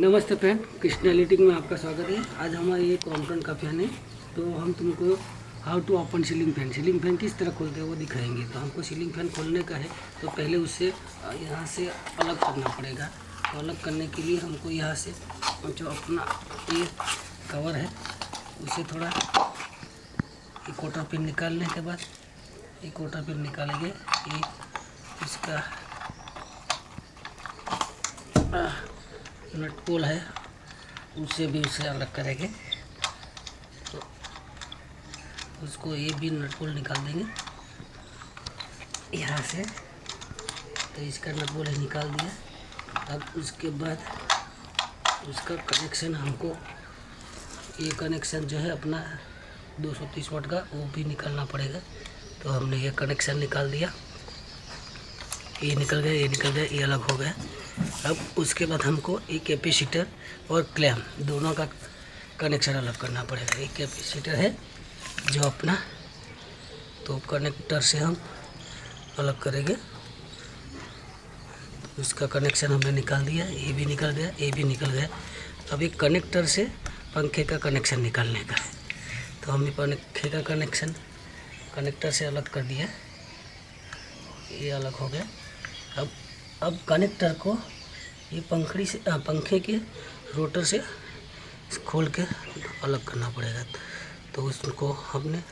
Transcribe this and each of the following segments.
नमस्ते friend, Krishna editing में आपका स्वागत है। आज हमारा ये क्रॉम्पटन का फैन है, तो हम तुमको how to open ceiling fan किस तरह खोलते हैं वो दिखाएंगे। तो हमको सीलिंग फैन खोलने का है, तो पहले उससे यहाँ से अलग करना पड़ेगा। तो अलग करने के लिए हमको यहाँ से जो अपना ये कवर है उसे थोड़ा एक क्वार्टर पिन निकालने के बाद एक क्वार्टर पिन निकालेंगे। ये इसका नट बोल्ट है, उससे भी उसे अलग करेंगे। तो उसको ये भी नट बोल्ट निकाल देंगे यहाँ से। तो इसका नट बोल्ट निकाल दिया। अब उसके बाद उसका कनेक्शन हमको ये कनेक्शन जो है अपना 230 वाट का वो भी निकालना पड़ेगा। तो हमने ये कनेक्शन निकाल दिया, ये निकल गया, ये निकल गया, ये अलग हो गया। अब उसके बाद हमको एक कैपेसिटर और क्लैम्प दोनों का कनेक्शन अलग करना पड़ेगा। एक कैपेसिटर है जो अपना, तो कनेक्टर से हम अलग करेंगे। तो उसका कनेक्शन हमने निकाल दिया, ये भी निकल गया, ये भी निकल गया। अब एक कनेक्टर से पंखे का कनेक्शन निकालने का है। तो हमने पंखे का कनेक्शन कनेक्टर से अलग कर दिया, ये अलग हो गया। अब कनेक्टर को ये पंखड़ी से पंखे के रोटर से खोल के अलग करना पड़ेगा। तो उसको हमने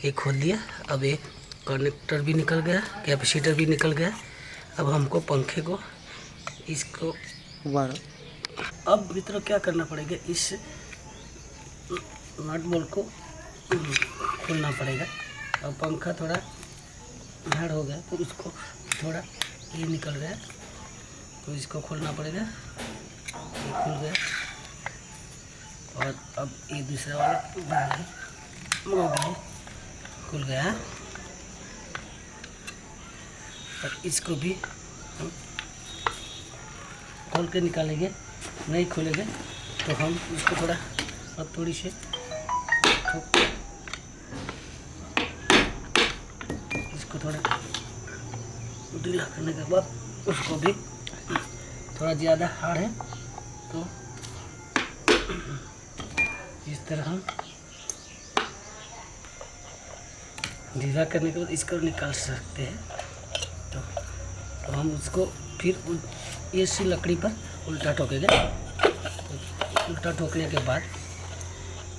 ये खोल दिया। अब एक कनेक्टर भी निकल गया, कैपेसिटर भी निकल गया। अब हमको पंखे को इसको अब मित्रों क्या करना पड़ेगा, इस नट बोल्ट को खोलना पड़ेगा। अब पंखा थोड़ा झाड़ हो गया, तो उसको थोड़ा ये निकल गया, तो इसको खोलना पड़ेगा। ये खुल गया। और अब ये दूसरा वाला वो भी खुल गया। और इसको भी हम खोल के निकालेंगे। नहीं खोलेंगे तो हम इसको थोड़ा अब थोड़ी से इसको थोड़ा ढीला करने के बाद उसको भी थोड़ा ज़्यादा हार्ड है, तो इस तरह हम ढीला करने के बाद इसको निकाल सकते हैं। तो हम उसको फिर इसी लकड़ी पर उल्टा ठोकेंगे। तो उल्टा ठोकने के बाद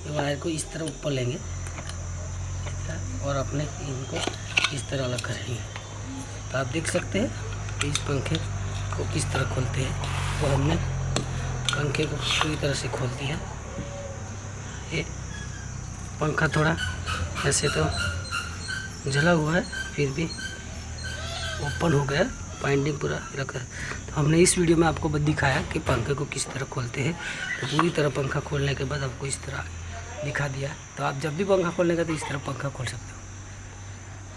ये वायर को इस तरह ऊपर लेंगे और अपने इनको इस तरह अलग करेंगे। तो आप देख सकते हैं कि इस पंखे को किस तरह खोलते हैं। तो हमने पंखे को पूरी तरह से खोल दिया। ये पंखा थोड़ा ऐसे तो जला हुआ है, फिर भी ओपन हो गया, बाइंडिंग पूरा रखा है। तो हमने इस वीडियो में आपको दिखाया कि पंखे को किस तरह खोलते हैं। तो पूरी तरह पंखा खोलने के बाद आपको इस तरह दिखा दिया। तो आप जब भी पंखा खोलने का तो इस तरह पंखा खोल सकते हो।